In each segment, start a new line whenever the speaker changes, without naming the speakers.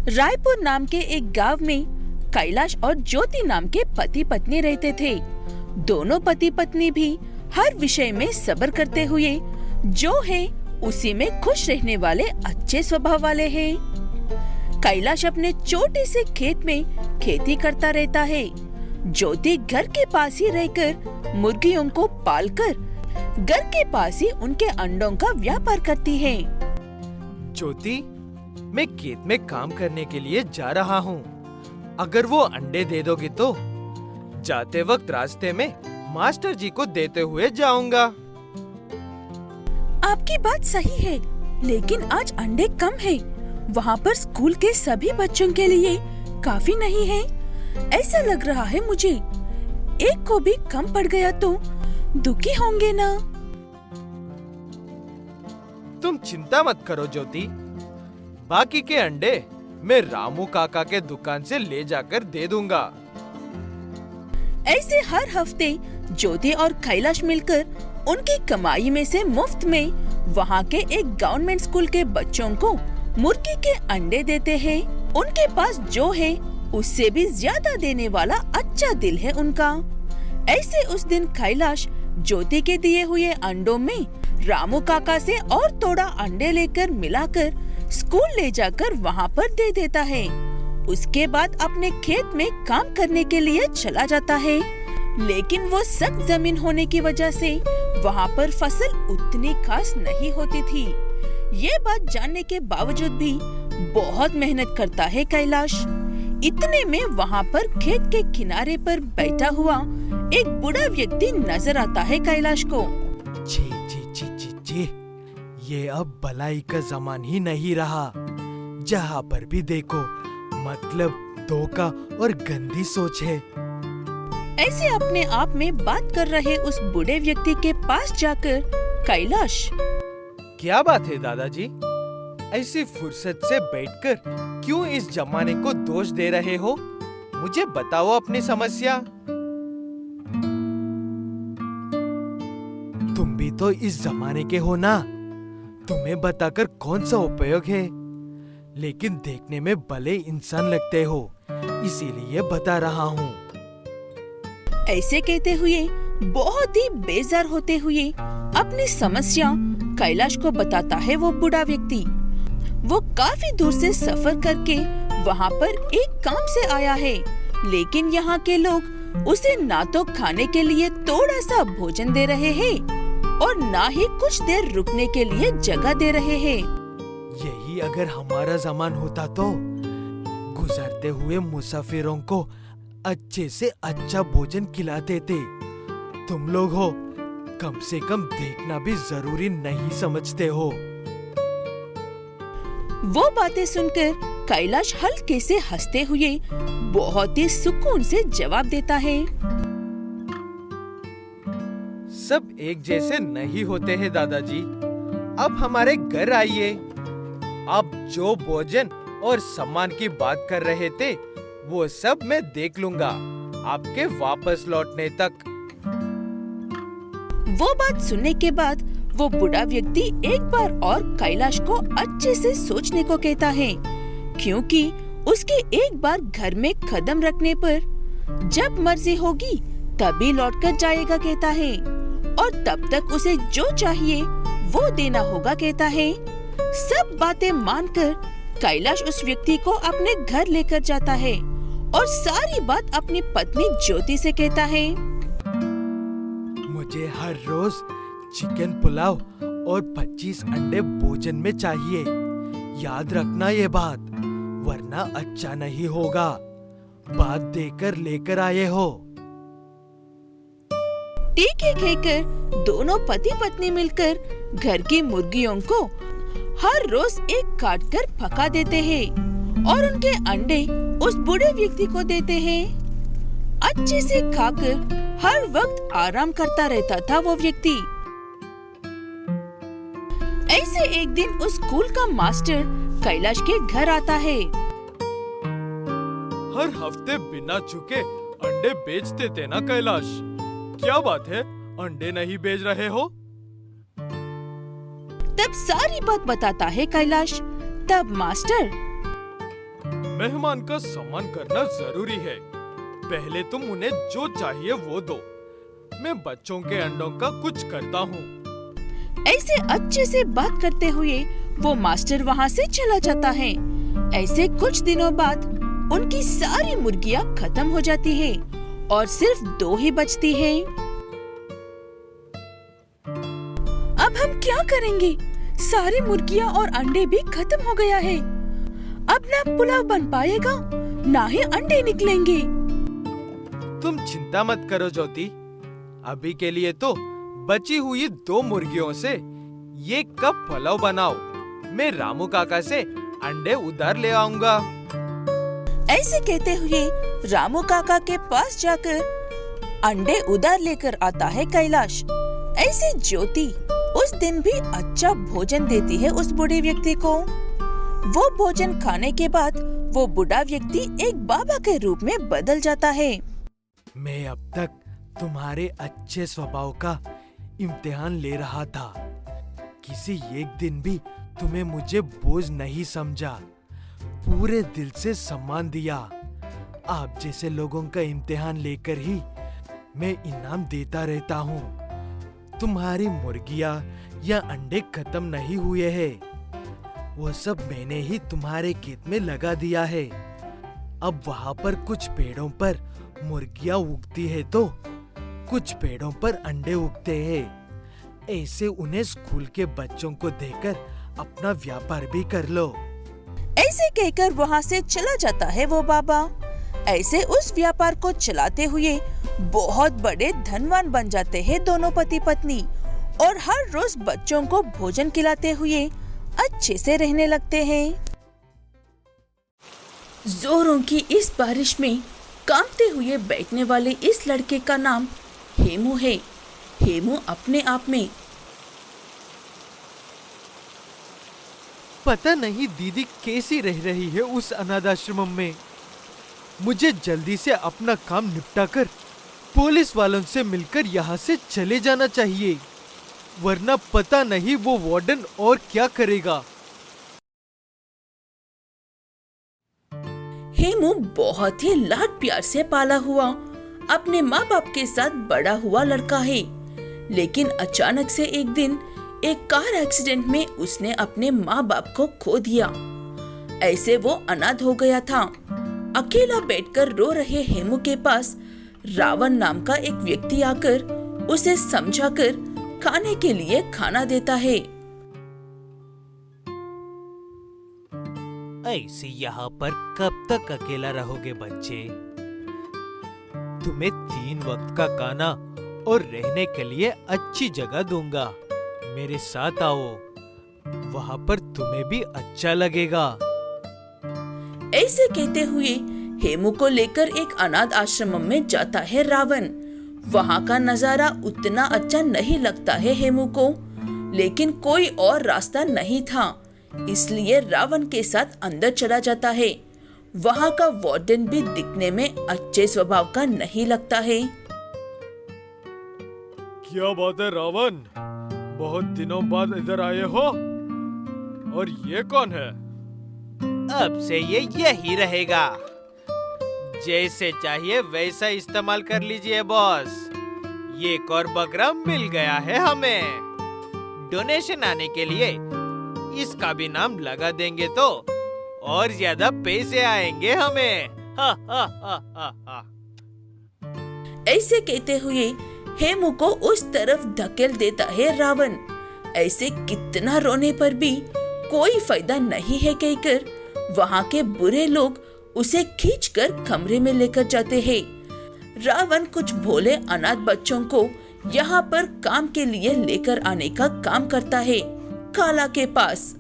रायपुर नाम के एक गांव में कैलाश और ज्योति नाम के पति पत्नी रहते थे। दोनों पति पत्नी भी हर विषय में सब्र करते हुए जो है उसी में खुश रहने वाले अच्छे स्वभाव वाले हैं। कैलाश अपने छोटे से खेत में खेती करता रहता है। ज्योति घर के पास ही रहकर मुर्गियों को पालकर घर के पास ही उनके अंडों का व्यापार करती है।
ज्योति, मैं खेत में काम करने के लिए जा रहा हूँ। अगर वो अंडे दे दोगी तो जाते वक्त रास्ते में मास्टर जी को देते हुए जाऊंगा।
आपकी बात सही है, लेकिन आज अंडे कम है। वहाँ पर स्कूल के सभी बच्चों के लिए काफी नहीं है। ऐसा लग रहा है मुझे, एक को भी कम पड़ गया तो दुखी होंगे ना।
तुम चिंता मत करो ज्योति, बाकी के अंडे मैं रामू काका के दुकान से ले जाकर दे दूंगा।
ऐसे हर हफ्ते ज्योति और कैलाश मिलकर उनकी कमाई में से मुफ्त में वहाँ के एक गवर्नमेंट स्कूल के बच्चों को मुर्गी के अंडे देते हैं। उनके पास जो है उससे भी ज्यादा देने वाला अच्छा दिल है उनका। ऐसे उस दिन कैलाश ज्योति के दिए हुए अंडों में रामू काका से और थोड़ा अंडे लेकर मिलाकर स्कूल ले जाकर वहाँ पर दे देता है। उसके बाद अपने खेत में काम करने के लिए चला जाता है, लेकिन वो सख्त जमीन होने की वजह से वहाँ पर फसल उतनी खास नहीं होती थी। ये बात जानने के बावजूद भी बहुत मेहनत करता है कैलाश। इतने में वहाँ पर खेत के किनारे पर बैठा हुआ एक बूढ़ा व्यक्ति नजर आता है कैलाश को।
जी जी जी जी जी, ये अब भलाई का जमान ही नहीं रहा। जहाँ पर भी देखो मतलब धोखा और गंदी सोच है।
ऐसे अपने आप में बात कर रहे उस बूढ़े व्यक्ति के पास जाकर कैलाश,
क्या बात है दादाजी, ऐसी फुर्सत से बैठकर क्यों इस जमाने को दोष दे रहे हो? मुझे बताओ अपनी समस्या। तुम भी तो इस जमाने के हो ना, तुम्हें बताकर कौन सा उपयोग है? लेकिन देखने में भले इंसान लगते हो, इसीलिए बता रहा हूँ।
ऐसे कहते हुए बहुत ही बेजार होते हुए अपनी समस्या कैलाश को बताता है वो बूढ़ा व्यक्ति। वो काफी दूर से सफर करके वहाँ पर एक काम से आया है, लेकिन यहाँ के लोग उसे ना तो खाने के लिए थोड़ा सा भोजन दे रहे हैं और ना ही कुछ देर रुकने के लिए जगह दे रहे हैं।
यही अगर हमारा जमान होता तो गुजरते हुए मुसाफिरों को अच्छे से अच्छा भोजन खिला देते। तुम लोग हो, कम से कम देखना भी जरूरी नहीं समझते हो।
वो बातें सुनकर कैलाश हल्के से हंसते हुए बहुत ही सुकून से जवाब देता है।
सब एक जैसे नहीं होते हैं दादाजी। अब हमारे घर आइए। आप जो भोजन और सम्मान की बात कर रहे थे वो सब मैं देख लूंगा आपके वापस लौटने तक।
वो बात सुनने के बाद वो बूढ़ा व्यक्ति एक बार और कैलाश को अच्छे से सोचने को कहता है, क्योंकि उसके एक बार घर में कदम रखने पर जब मर्जी होगी तभी लौटकर जाएगा कहता है, और तब तक उसे जो चाहिए वो देना होगा कहता है। सब बातें मानकर कैलाश उस व्यक्ति को अपने घर लेकर जाता है और सारी बात अपनी पत्नी ज्योति से कहता है।
मुझे हर रोज चिकन पुलाव और 25 अंडे भोजन में चाहिए। याद रखना ये बात, वरना अच्छा नहीं होगा। बात देकर लेकर आए हो।
ठीक है कहकर दोनों पति पत्नी मिलकर घर की मुर्गियों को हर रोज एक काट कर पका देते हैं और उनके अंडे उस बूढ़े व्यक्ति को देते हैं। अच्छे से खाकर हर वक्त आराम करता रहता था वो व्यक्ति। ऐसे एक दिन उस स्कूल का मास्टर कैलाश के घर आता है।
हर हफ्ते बिना झुके अंडे बेचते थे ना कैलाश, क्या बात है अंडे नहीं बेच रहे हो?
तब सारी बात बताता है कैलाश। तब मास्टर,
मेहमान का सम्मान करना जरूरी है। पहले तुम उन्हें जो चाहिए वो दो। मैं बच्चों के अंडों का कुछ करता हूँ।
ऐसे अच्छे से बात करते हुए वो मास्टर वहाँ से चला जाता है। ऐसे कुछ दिनों बाद उनकी सारी मुर्गियाँ खत्म हो जाती है और सिर्फ 2 ही बचती हैं। अब हम क्या करेंगे? सारी मुर्गियाँ और अंडे भी खत्म हो गया है। अब ना पुलाव बन पाएगा, ना ही अंडे निकलेंगे।
तुम चिंता मत करो ज्योति। अभी के लिए तो बची हुई 2 मुर्गियों से ये कप पुलाव बनाओ। मैं रामू काका से अंडे उधार ले आऊंगा।
ऐसे कहते हुए रामू काका के पास जाकर अंडे उधार लेकर आता है कैलाश। ऐसे ज्योति उस दिन भी अच्छा भोजन देती है उस बूढ़े व्यक्ति को। वो भोजन खाने के बाद वो बूढ़ा व्यक्ति एक बाबा के रूप में बदल जाता है।
मैं अब तक तुम्हारे अच्छे स्वभाव का इम्तिहान ले रहा था। किसी एक दिन भी तुम्हें मुझे बोझ नहीं समझा, पूरे दिल से सम्मान दिया। आप जैसे लोगों का इम्तिहान लेकर ही मैं इनाम देता रहता हूँ। तुम्हारी मुर्गियाँ या अंडे खत्म नहीं हुए हैं। वो सब मैंने ही तुम्हारे खेत में लगा दिया है। अब वहाँ पर कुछ पेड़ों पर मुर्गियाँ उगती है तो कुछ पेड़ों पर अंडे उगते हैं। ऐसे उन्हें स्कूल के बच्चों को देकर अपना व्यापार भी कर लो।
ऐसे कहकर वहाँ से चला जाता है वो बाबा। ऐसे उस व्यापार को चलाते हुए बहुत बड़े धनवान बन जाते हैं दोनों पति पत्नी और हर रोज बच्चों को भोजन खिलाते हुए अच्छे से रहने लगते हैं। जोरों की इस बारिश में कांपते हुए बैठने वाले इस लड़के का नाम हेमू है। हेमू अपने आप में
पता नहीं दीदी कैसी रह रही है उस अनाथ आश्रम में। मुझे जल्दी से अपना काम निपटाकर पुलिस वालों से मिलकर यहाँ से चले जाना चाहिए, वरना पता नहीं वो वार्डन और क्या करेगा।
हेमू बहुत ही लाड प्यार से पाला हुआ अपने माँ बाप के साथ बड़ा हुआ लड़का है। लेकिन अचानक से एक दिन एक कार एक्सीडेंट में उसने अपने माँ बाप को खो दिया। ऐसे वो अनाथ हो गया था। अकेला बैठकर रो रहे हेमू के पास रावण नाम का एक व्यक्ति आकर उसे समझाकर खाने के लिए खाना देता है।
ऐसे यहाँ पर कब तक अकेला रहोगे बच्चे? तुम्हें 3 वक्त का खाना और रहने के लिए अच्छी जगह दूंगा। मेरे साथ आओ, वहाँ पर तुम्हें भी अच्छा लगेगा।
ऐसे कहते हुए हेमू को लेकर एक अनाथ आश्रम में जाता है रावण। वहाँ का नजारा उतना अच्छा नहीं लगता है हेमू को, लेकिन कोई और रास्ता नहीं था, इसलिए रावण के साथ अंदर चला जाता है। वहाँ का वार्डन भी दिखने में अच्छे स्वभाव का नहीं लगता है।
क्या बात है रावण, बहुत दिनों बाद इधर आए हो। और ये कौन है? अब से ये यही रहेगा, जैसे चाहिए वैसा इस्तेमाल कर लीजिए बॉस। ये एक और बकरा मिल गया है हमें। डोनेशन आने के लिए इसका भी नाम लगा देंगे तो और ज्यादा पैसे आएंगे हमें। हा हा हा हा हा।
ऐसे कहते हुए हेमू को उस तरफ धकेल देता है रावण। ऐसे कितना रोने पर भी कोई फायदा नहीं है कहकर वहाँ के बुरे लोग उसे खींचकर कमरे में लेकर जाते हैं। रावण कुछ भोले अनाथ बच्चों को यहाँ पर काम के लिए लेकर आने का काम करता है काला के पास।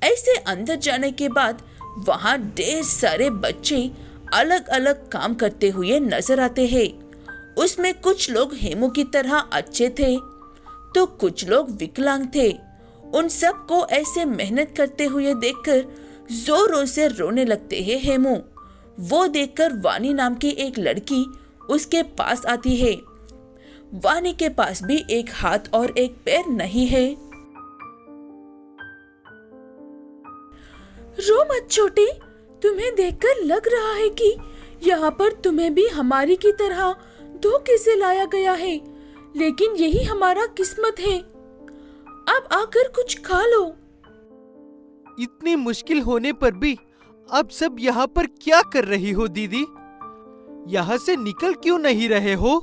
ऐसे अंदर जाने के बाद वहाँ ढेर सारे बच्चे अलग अलग काम करते हुए नजर आते हैं। उसमें कुछ लोग हेमू की तरह अच्छे थे तो कुछ लोग विकलांग थे। उन सब को ऐसे मेहनत करते हुए देखकर जोरों से रोने लगते हैं हेमू। वो देखकर वानी नाम की एक लड़की उसके पास आती है। वानी के पास भी एक हाथ और एक पैर नहीं है। रो मत छोटे, तुम्हें देखकर लग रहा है कि यहाँ पर तुम्हें भी हमारी की तरह धोखे से लाया गया है, लेकिन यही हमारा किस्मत है। अब आकर कुछ खा लो।
इतनी मुश्किल होने पर भी अब सब यहाँ पर क्या कर रही हो दीदी? यहाँ से निकल क्यों नहीं रहे हो?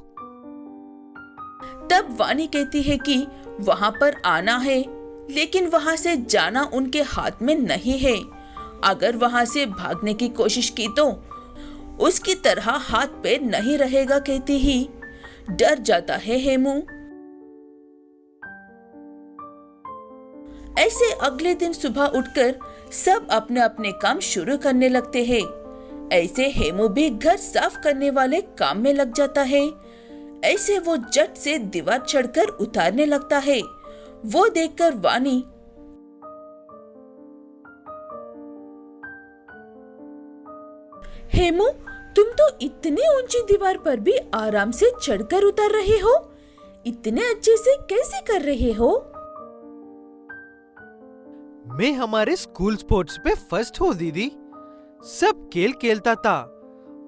तब वानी कहती है कि वहाँ पर आना है, लेकिन वहाँ से जाना उनके हाथ में नहीं है। अगर वहाँ से भागने की कोशिश की तो उसकी तरह हाथ पैर नहीं रहेगा कहती ही डर जाता है हेमू। ऐसे अगले दिन सुबह उठकर सब अपने अपने काम शुरू करने लगते हैं। ऐसे हेमू भी घर साफ करने वाले काम में लग जाता है। ऐसे वो झट से दीवार चढ़कर उतारने लगता है। वो देखकर वानी हेमू, तुम तो इतनी ऊंची दीवार पर भी आराम से चढ़कर उतर रहे हो। इतने अच्छे से कैसे कर रहे हो?
मैं हमारे स्कूल स्पोर्ट्स पे फर्स्ट हूँ दीदी। सब खेल खेलता था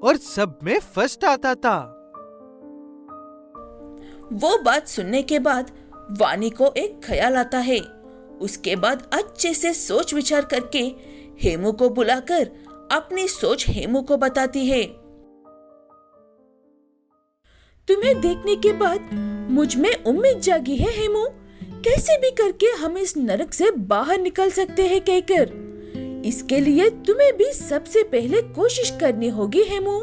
और सब में फर्स्ट आता था।
वो बात सुनने के बाद वानी को एक ख्याल आता है। उसके बाद अच्छे से सोच विचार करके हेमू को बुलाकर अपनी सोच हेमू को बताती है। तुम्हें देखने के बाद मुझ में उम्मीद जागी है हेमू। कैसे भी करके हम इस नरक से बाहर निकल सकते हैं कहकर। इसके लिए तुम्हें भी सबसे पहले कोशिश करनी होगी हेमू।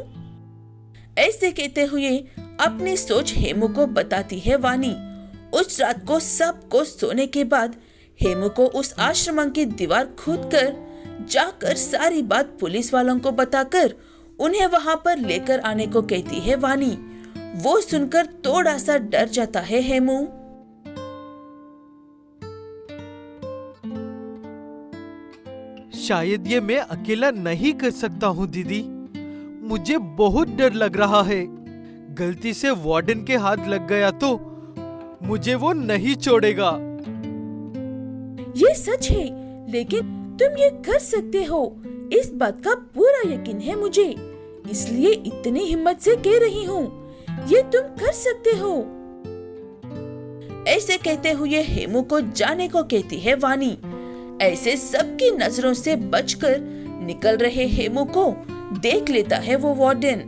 ऐसे कहते हुए अपनी सोच हेमू को बताती है वानी। उस रात को सबको सोने के बाद हेमू को उस आश्रम की दीवार खोदकर जाकर सारी बात पुलिस वालों को बताकर उन्हें वहां पर लेकर आने को कहती है वानी। वो सुनकर थोड़ा सा डर जाता है हेमू।
शायद ये मैं अकेला नहीं कर सकता हूँ दीदी। मुझे बहुत डर लग रहा है। गलती से वार्डन के हाथ लग गया तो मुझे वो नहीं छोड़ेगा।
ये सच है, लेकिन तुम ये कर सकते हो, इस बात का पूरा यकीन है मुझे। इसलिए इतनी हिम्मत से कह रही हूँ, ये तुम कर सकते हो। ऐसे कहते हुए हेमू को जाने को कहती है वानी। ऐसे सबकी नजरों से बचकर निकल रहे हेमू को देख लेता है वो वार्डन।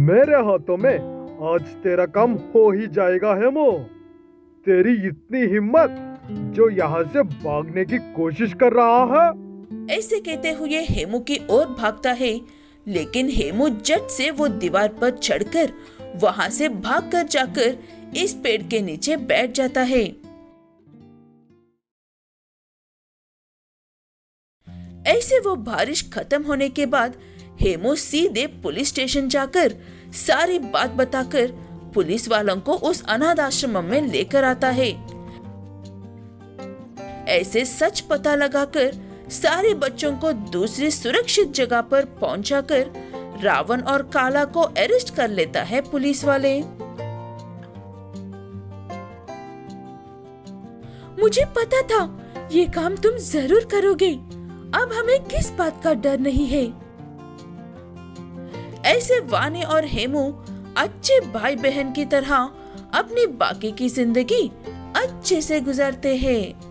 मेरे हाथों में आज तेरा काम हो ही जाएगा हेमू। तेरी इतनी हिम्मत जो यहाँ से भागने की कोशिश कर रहा है।
ऐसे कहते हुए हेमू की ओर भागता है, लेकिन हेमू झट से वो दीवार पर चढ़कर वहाँ से भागकर जाकर इस पेड़ के नीचे बैठ जाता है। ऐसे वो बारिश खत्म होने के बाद हेमू सीधे पुलिस स्टेशन जाकर सारी बात बताकर पुलिस वालों को उस अनाथ आश्रम में लेकर आता है। ऐसे सच पता लगाकर सारे बच्चों को दूसरी सुरक्षित जगह पर पहुंचाकर रावण और काला को अरेस्ट कर लेता है पुलिस वाले। मुझे पता था ये काम तुम जरूर करोगे। अब हमें किस बात का डर नहीं है। ऐसे वानी और हेमू अच्छे भाई बहन की तरह अपनी बाकी की जिंदगी अच्छे से गुजारते हैं।